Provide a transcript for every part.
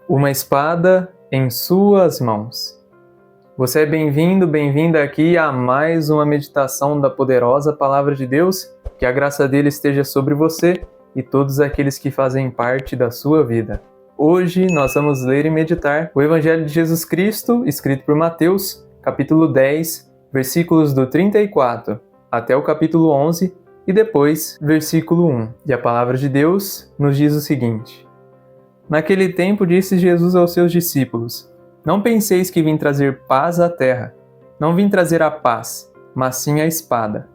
Uma espada em suas mãos. Você é bem-vindo, bem-vinda aqui a mais uma meditação da poderosa Palavra de Deus. Que a graça dele esteja sobre você e todos aqueles que fazem parte da sua vida. Hoje nós vamos ler e meditar o Evangelho de Jesus Cristo, escrito por Mateus, capítulo 10, versículos do 34 até o capítulo 11 e depois versículo 1. E a Palavra de Deus nos diz o seguinte: Naquele tempo disse Jesus aos seus discípulos: Não penseis que vim trazer paz à terra. Não vim trazer a paz, mas sim a espada.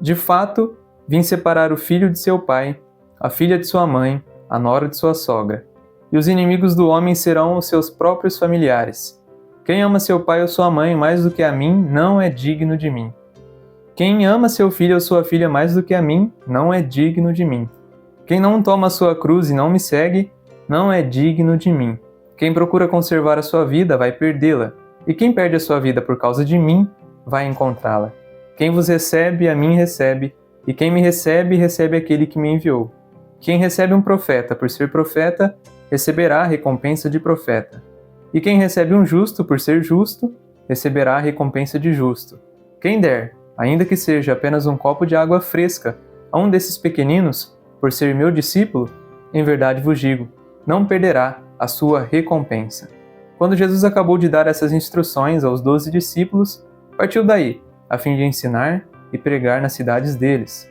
De fato, vim separar o filho de seu pai, a filha de sua mãe, a nora de sua sogra. E os inimigos do homem serão os seus próprios familiares. Quem ama seu pai ou sua mãe mais do que a mim, não é digno de mim. Quem ama seu filho ou sua filha mais do que a mim, não é digno de mim. Quem não toma a sua cruz e não me segue, não é digno de mim. Quem procura conservar a sua vida vai perdê-la, e quem perde a sua vida por causa de mim, vai encontrá-la. Quem vos recebe, a mim recebe, e quem me recebe, recebe aquele que me enviou. Quem recebe um profeta por ser profeta, receberá a recompensa de profeta. E quem recebe um justo por ser justo, receberá a recompensa de justo. Quem der, ainda que seja apenas um copo de água fresca, a um desses pequeninos, por ser meu discípulo, em verdade vos digo, não perderá a sua recompensa. Quando Jesus acabou de dar essas instruções aos 12 discípulos, partiu daí, a fim de ensinar e pregar nas cidades deles.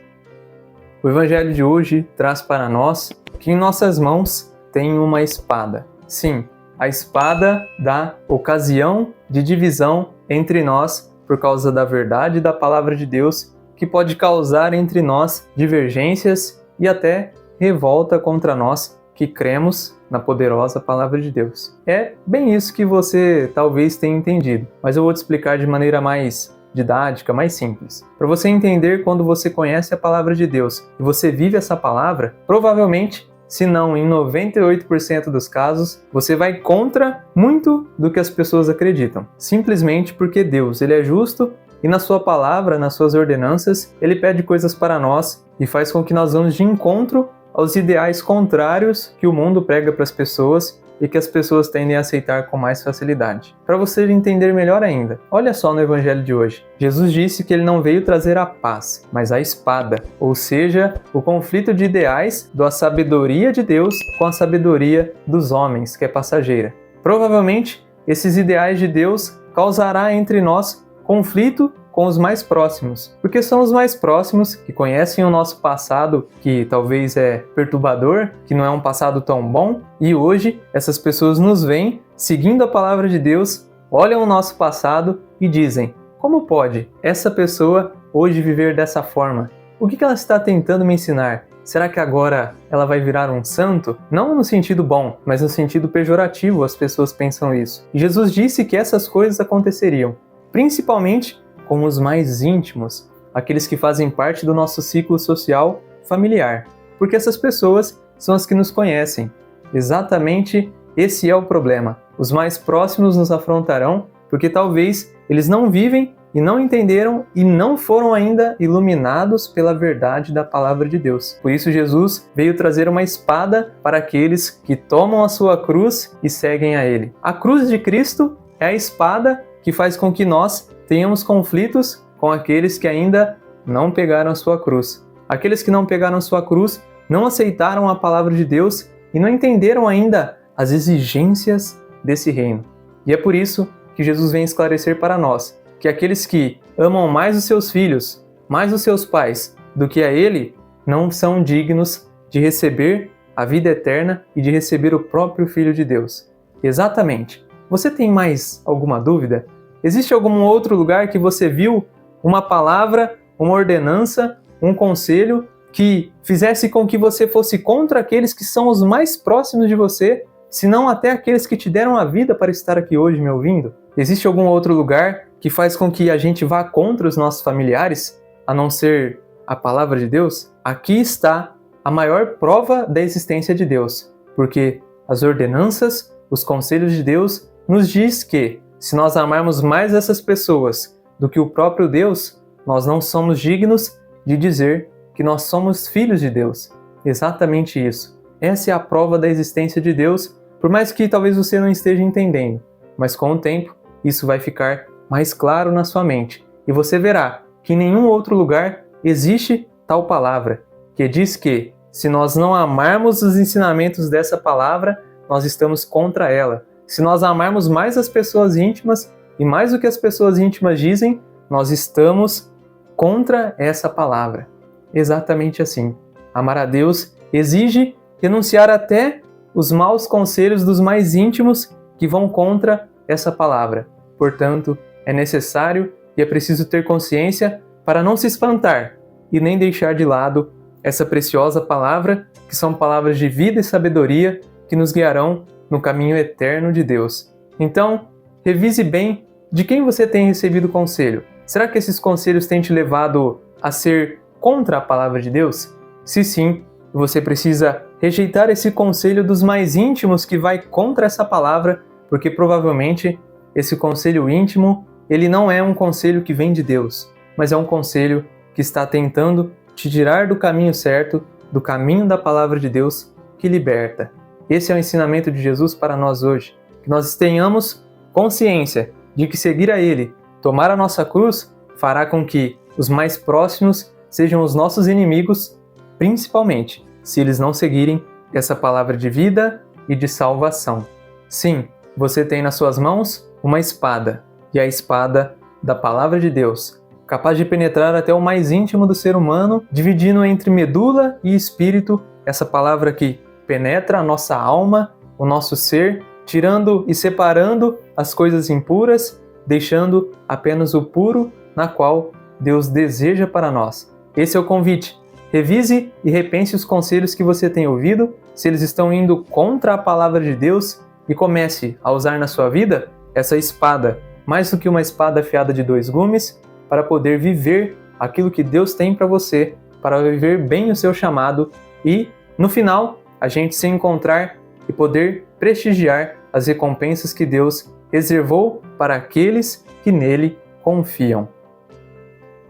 O Evangelho de hoje traz para nós que em nossas mãos tem uma espada. Sim, a espada da ocasião de divisão entre nós por causa da verdade da Palavra de Deus, que pode causar entre nós divergências e até revolta contra nós que cremos na poderosa Palavra de Deus. É bem isso que você talvez tenha entendido, mas eu vou te explicar de maneira mais didática, mais simples. Para você entender, quando você conhece a Palavra de Deus e você vive essa Palavra, provavelmente, se não em 98% dos casos, você vai contra muito do que as pessoas acreditam. Simplesmente porque Deus, ele é justo e na sua Palavra, nas suas ordenanças, ele pede coisas para nós e faz com que nós vamos de encontro aos ideais contrários que o mundo prega para as pessoas e que as pessoas tendem a aceitar com mais facilidade. Para você entender melhor ainda, olha só no Evangelho de hoje. Jesus disse que ele não veio trazer a paz, mas a espada, ou seja, o conflito de ideais da sabedoria de Deus com a sabedoria dos homens, que é passageira. Provavelmente, esses ideais de Deus causará entre nós conflito com os mais próximos, porque são os mais próximos que conhecem o nosso passado, que talvez é perturbador, que não é um passado tão bom, e hoje essas pessoas nos veem seguindo a Palavra de Deus, olham o nosso passado e dizem: como pode essa pessoa hoje viver dessa forma? O que ela está tentando me ensinar? Será que agora ela vai virar um santo? Não no sentido bom, mas no sentido pejorativo as pessoas pensam isso. E Jesus disse que essas coisas aconteceriam, principalmente com os mais íntimos, aqueles que fazem parte do nosso ciclo social familiar, porque essas pessoas são as que nos conhecem. Exatamente esse é o problema. Os mais próximos nos afrontarão, porque talvez eles não vivem e não entenderam e não foram ainda iluminados pela verdade da Palavra de Deus. Por isso Jesus veio trazer uma espada para aqueles que tomam a sua cruz e seguem a Ele. A cruz de Cristo é a espada que faz com que nós tenhamos conflitos com aqueles que ainda não pegaram a sua cruz. Aqueles que não pegaram a sua cruz não aceitaram a Palavra de Deus e não entenderam ainda as exigências desse reino. E é por isso que Jesus vem esclarecer para nós que aqueles que amam mais os seus filhos, mais os seus pais, do que a Ele, não são dignos de receber a vida eterna e de receber o próprio Filho de Deus. Exatamente. Você tem mais alguma dúvida? Existe algum outro lugar que você viu uma palavra, uma ordenança, um conselho que fizesse com que você fosse contra aqueles que são os mais próximos de você, se não até aqueles que te deram a vida para estar aqui hoje me ouvindo? Existe algum outro lugar que faz com que a gente vá contra os nossos familiares, a não ser a palavra de Deus? Aqui está a maior prova da existência de Deus, porque as ordenanças, os conselhos de Deus nos diz que, se nós amarmos mais essas pessoas do que o próprio Deus, nós não somos dignos de dizer que nós somos filhos de Deus. Exatamente isso. Essa é a prova da existência de Deus Por mais que talvez você não esteja entendendo, mas com o tempo isso vai ficar mais claro na sua mente e você verá que em nenhum outro lugar existe tal palavra, que diz que se nós não amarmos os ensinamentos dessa palavra, nós estamos contra ela. Se nós amarmos mais as pessoas íntimas e mais do que as pessoas íntimas dizem, nós estamos contra essa palavra. Exatamente assim. Amar a Deus exige renunciar até os maus conselhos dos mais íntimos que vão contra essa palavra. Portanto, é necessário e é preciso ter consciência para não se espantar e nem deixar de lado essa preciosa palavra, que são palavras de vida e sabedoria que nos guiarão no caminho eterno de Deus. Então, revise bem de quem você tem recebido conselho. Será que esses conselhos têm te levado a ser contra a palavra de Deus? Se sim, você precisa rejeitar esse conselho dos mais íntimos que vai contra essa palavra, porque provavelmente esse conselho íntimo, ele não é um conselho que vem de Deus, mas é um conselho que está tentando te tirar do caminho certo, do caminho da palavra de Deus que liberta. Esse é o ensinamento de Jesus para nós hoje, que nós tenhamos consciência de que seguir a Ele, tomar a nossa cruz, fará com que os mais próximos sejam os nossos inimigos, principalmente se eles não seguirem essa palavra de vida e de salvação. Sim, você tem nas suas mãos uma espada, e a espada da palavra de Deus, capaz de penetrar até o mais íntimo do ser humano, dividindo entre medula e espírito, essa palavra que penetra a nossa alma, o nosso ser, tirando e separando as coisas impuras, deixando apenas o puro na qual Deus deseja para nós. Esse é o convite. Revise e repense os conselhos que você tem ouvido, se eles estão indo contra a palavra de Deus, e comece a usar na sua vida essa espada, mais do que uma espada afiada de 2 gumes, para poder viver aquilo que Deus tem para você, para viver bem o seu chamado e, no final, a gente se encontrar e poder prestigiar as recompensas que Deus reservou para aqueles que nele confiam.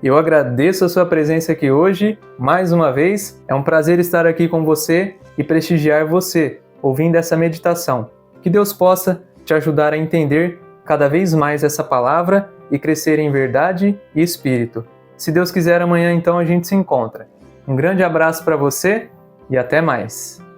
Eu agradeço a sua presença aqui hoje, mais uma vez. É um prazer estar aqui com você e prestigiar você, ouvindo essa meditação. Que Deus possa te ajudar a entender cada vez mais essa palavra e crescer em verdade e espírito. Se Deus quiser, amanhã então a gente se encontra. Um grande abraço para você e até mais!